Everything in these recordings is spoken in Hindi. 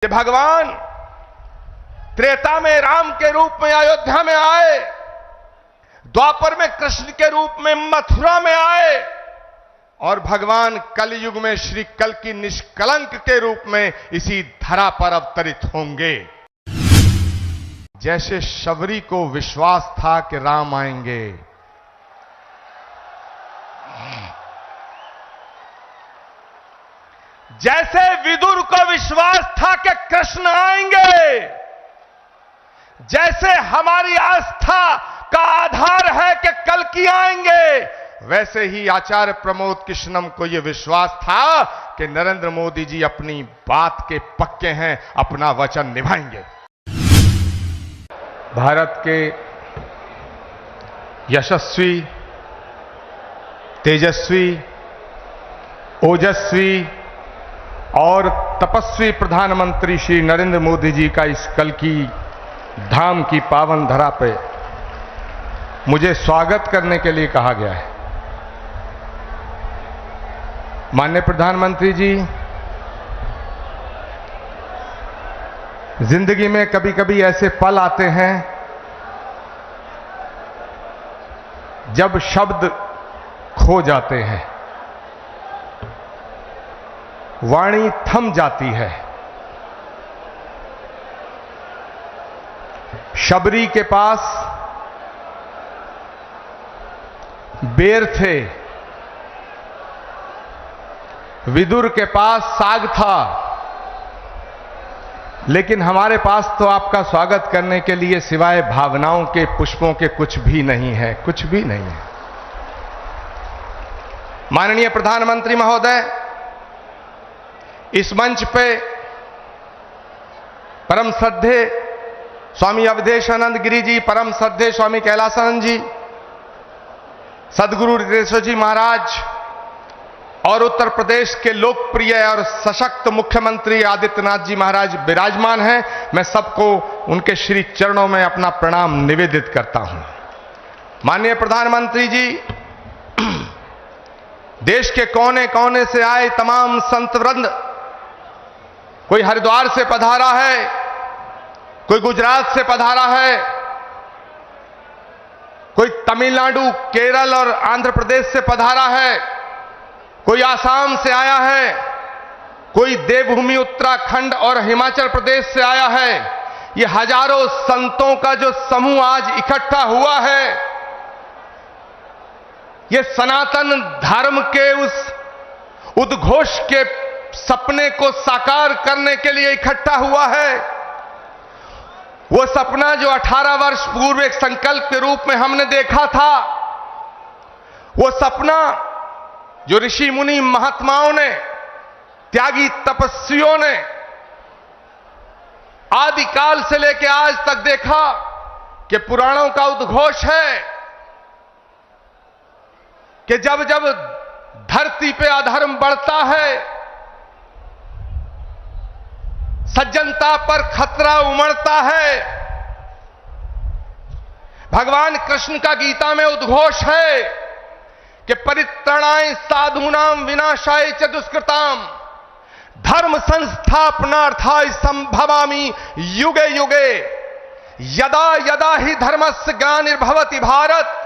कि भगवान त्रेता में राम के रूप में अयोध्या में आए, द्वापर में कृष्ण के रूप में मथुरा में आए और भगवान कलयुग में श्री कल की निष्कलंक के रूप में इसी धरा पर अवतरित होंगे। जैसे शबरी को विश्वास था कि राम आएंगे, जैसे विदुर को विश्वास था कि कृष्ण आएंगे, जैसे हमारी आस्था का आधार है कि कल्कि आएंगे, वैसे ही आचार्य प्रमोद कृष्णम को यह विश्वास था कि नरेंद्र मोदी जी अपनी बात के पक्के हैं, अपना वचन निभाएंगे। भारत के यशस्वी, तेजस्वी, ओजस्वी और तपस्वी प्रधानमंत्री श्री नरेंद्र मोदी जी का इस कल्कि धाम की पावन धरा पे मुझे स्वागत करने के लिए कहा गया है। माननीय प्रधानमंत्री जी, जिंदगी में कभी कभी ऐसे पल आते हैं जब शब्द खो जाते हैं, वाणी थम जाती है। शबरी के पास बेर थे, विदुर के पास साग था, लेकिन हमारे पास तो आपका स्वागत करने के लिए सिवाय भावनाओं के पुष्पों के कुछ भी नहीं है, कुछ भी नहीं है। माननीय प्रधानमंत्री महोदय, इस मंच पे परम श्रद्धे स्वामी अवधेशानंद गिरी जी, परम श्रद्धे स्वामी कैलासानंद जी, सदगुरु ऋषिकेश्वर जी महाराज और उत्तर प्रदेश के लोकप्रिय और सशक्त मुख्यमंत्री आदित्यनाथ जी महाराज विराजमान हैं। मैं सबको उनके श्री चरणों में अपना प्रणाम निवेदित करता हूं। माननीय प्रधानमंत्री जी, देश के कोने कोने से आए तमाम संत वृंद, कोई हरिद्वार से पधारा है, कोई गुजरात से पधारा है, कोई तमिलनाडु, केरल और आंध्र प्रदेश से पधारा है, कोई आसाम से आया है, कोई देवभूमि उत्तराखंड और हिमाचल प्रदेश से आया है। ये हजारों संतों का जो समूह आज इकट्ठा हुआ है, ये सनातन धर्म के उस उद्घोष के सपने को साकार करने के लिए इकट्ठा हुआ है। वो सपना जो 18 वर्ष पूर्व एक संकल्प के रूप में हमने देखा था, वो सपना जो ऋषि मुनि महात्माओं ने, त्यागी तपस्वियों ने आदिकाल से लेकर आज तक देखा कि पुराणों का उद्घोष है कि जब जब धरती पे अधर्म बढ़ता है, सज्जनता पर खतरा उमड़ता है, भगवान कृष्ण का गीता में उद्घोष है कि परित्राणाय साधूनाम विनाशाय च दुष्कृताम धर्म संस्थापनार्थाय संभवामि युगे युगे यदा यदा ही धर्मस्य ग्लानिर्भवति भारत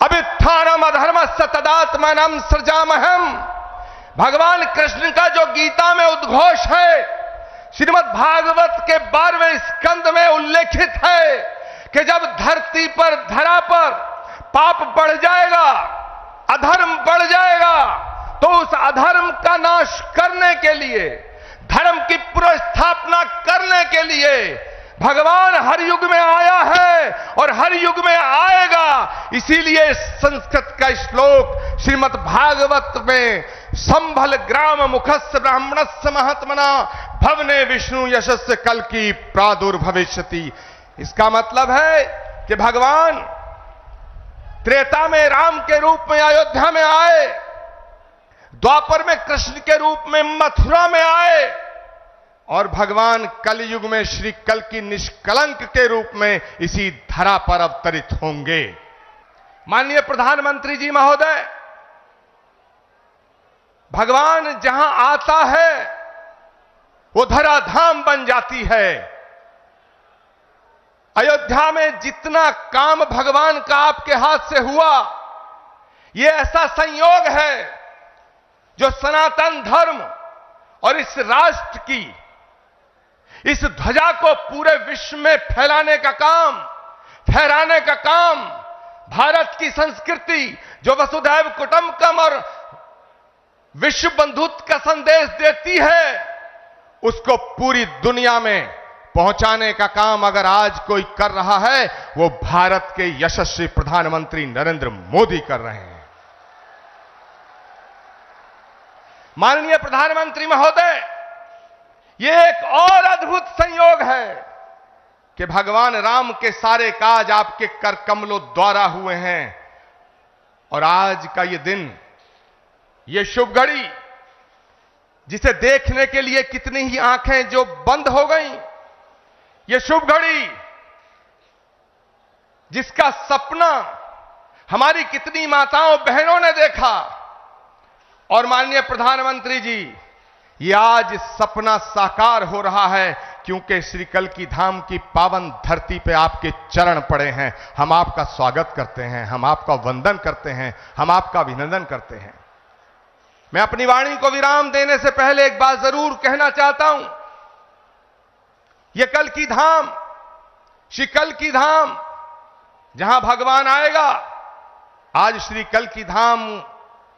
अभ्युत्थानम अधर्मस्य तदात्मानं सृजामहम्। भगवान कृष्ण का जो गीता में उद्घोष है, श्रीमद् भागवत के 12वें स्कंद में उल्लेखित है कि जब धरती पर, धरा पर पाप बढ़ जाएगा, अधर्म बढ़ जाएगा, तो उस अधर्म का नाश करने के लिए, धर्म की पुनर्स्थापना करने के लिए भगवान हर युग में आया है और हर युग में आएगा। इसीलिए संस्कृत का श्लोक श्रीमद् भागवत में संभल ग्राम मुखस्य ब्राह्मणस्य महात्मना भवने विष्णु यशस्य कल्कि प्रादुर्भविष्यति। इसका मतलब है कि भगवान त्रेता में राम के रूप में अयोध्या में आए, द्वापर में कृष्ण के रूप में मथुरा में आए और भगवान कलयुग में श्री कल की निष्कलंक के रूप में इसी धरा पर अवतरित होंगे। माननीय प्रधानमंत्री जी महोदय, भगवान जहां आता है वो धराधाम बन जाती है। अयोध्या में जितना काम भगवान का आपके हाथ से हुआ, ये ऐसा संयोग है जो सनातन धर्म और इस राष्ट्र की, इस ध्वजा को पूरे विश्व में फहराने का काम, भारत की संस्कृति जो वसुधैव कुटुंबकम और विश्व बंधुत्व का संदेश देती है, उसको पूरी दुनिया में पहुंचाने का काम अगर आज कोई कर रहा है, वो भारत के यशस्वी प्रधानमंत्री नरेंद्र मोदी कर रहे हैं। माननीय प्रधानमंत्री महोदय, ये एक और अद्भुत संयोग है कि भगवान राम के सारे काज आपके कर कमलों द्वारा हुए हैं, और आज का ये दिन, ये शुभ घड़ी, जिसे देखने के लिए कितनी ही आंखें जो बंद हो गईं, ये शुभ घड़ी जिसका सपना हमारी कितनी माताओं बहनों ने देखा, और माननीय प्रधानमंत्री जी, ये आज सपना साकार हो रहा है, क्योंकि श्री कल्कि धाम की पावन धरती पे आपके चरण पड़े हैं। हम आपका स्वागत करते हैं, हम आपका वंदन करते हैं, हम आपका अभिनंदन करते हैं। मैं अपनी वाणी को विराम देने से पहले एक बात जरूर कहना चाहता हूं। यह कल्कि धाम, श्री कल्कि धाम जहां भगवान आएगा, आज श्री कल्कि धाम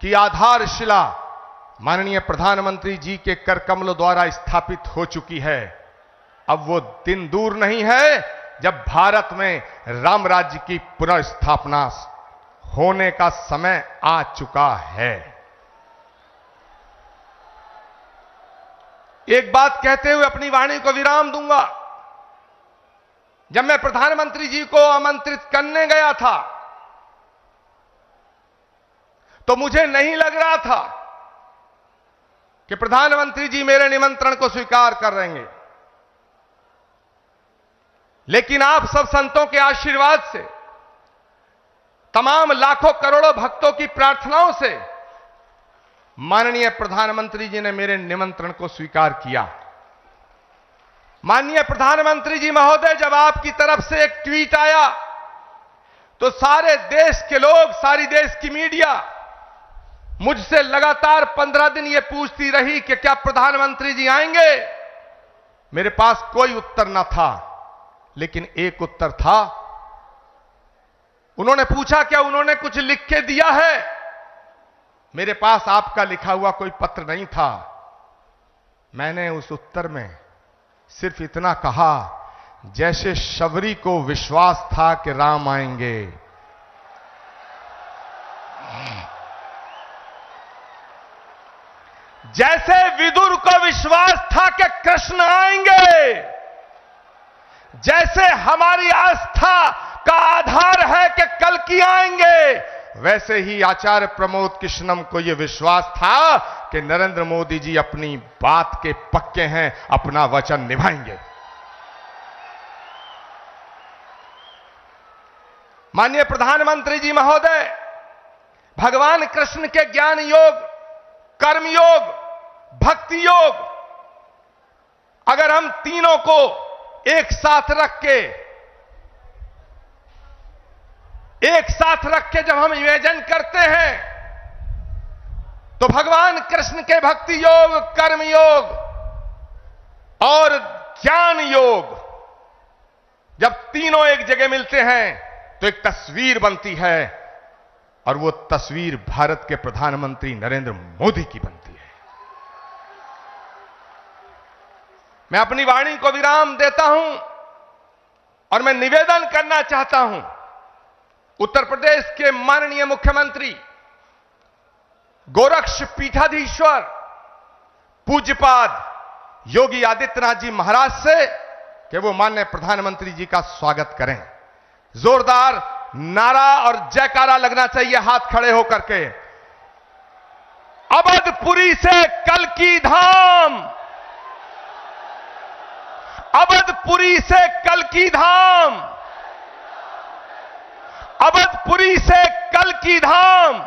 की आधारशिला माननीय प्रधानमंत्री जी के कर कमलों द्वारा स्थापित हो चुकी है। अब वो दिन दूर नहीं है जब भारत में राम राज्य की पुनर्स्थापना होने का समय आ चुका है। एक बात कहते हुए अपनी वाणी को विराम दूंगा। जब मैं प्रधानमंत्री जी को आमंत्रित करने गया था, तो मुझे नहीं लग रहा था कि प्रधानमंत्री जी मेरे निमंत्रण को स्वीकार कर लेंगे, लेकिन आप सब संतों के आशीर्वाद से, तमाम लाखों करोड़ों भक्तों की प्रार्थनाओं से माननीय प्रधानमंत्री जी ने मेरे निमंत्रण को स्वीकार किया। माननीय प्रधानमंत्री जी महोदय, जब आपकी तरफ से एक ट्वीट आया, तो सारे देश के लोग, सारी देश की मीडिया मुझसे लगातार 15 दिन ये पूछती रही कि क्या प्रधानमंत्री जी आएंगे। मेरे पास कोई उत्तर न था, लेकिन एक उत्तर था। उन्होंने पूछा क्या उन्होंने कुछ लिख के दिया है। मेरे पास आपका लिखा हुआ कोई पत्र नहीं था। मैंने उस उत्तर में सिर्फ इतना कहा, जैसे शबरी को विश्वास था कि राम आएंगे, जैसे विदुर को विश्वास था कि कृष्ण आएंगे, जैसे हमारी आस्था का आधार है कि कल्कि आएंगे, वैसे ही आचार्य प्रमोद कृष्णम को यह विश्वास था कि नरेंद्र मोदी जी अपनी बात के पक्के हैं, अपना वचन निभाएंगे। माननीय प्रधानमंत्री जी महोदय, भगवान कृष्ण के ज्ञान योग, कर्म योग, भक्ति योग, अगर हम तीनों को एक साथ रख के जब हम इमेजिन करते हैं, तो भगवान कृष्ण के भक्ति योग, कर्म योग और ज्ञान योग जब तीनों एक जगह मिलते हैं तो एक तस्वीर बनती है, और वो तस्वीर भारत के प्रधानमंत्री नरेंद्र मोदी की बनती है। मैं अपनी वाणी को विराम देता हूं और मैं निवेदन करना चाहता हूं, उत्तर प्रदेश के माननीय मुख्यमंत्री गोरक्ष पीठाधीश्वर पूज्यपाद योगी आदित्यनाथ जी महाराज से कि वो माननीय प्रधानमंत्री जी का स्वागत करें। जोरदार नारा और जयकारा लगना चाहिए हाथ खड़े होकर के। अवधपुरी से कल्कि धाम, अवधपुरी से कल्कि धाम, अवधपुरी से कल्कि धाम।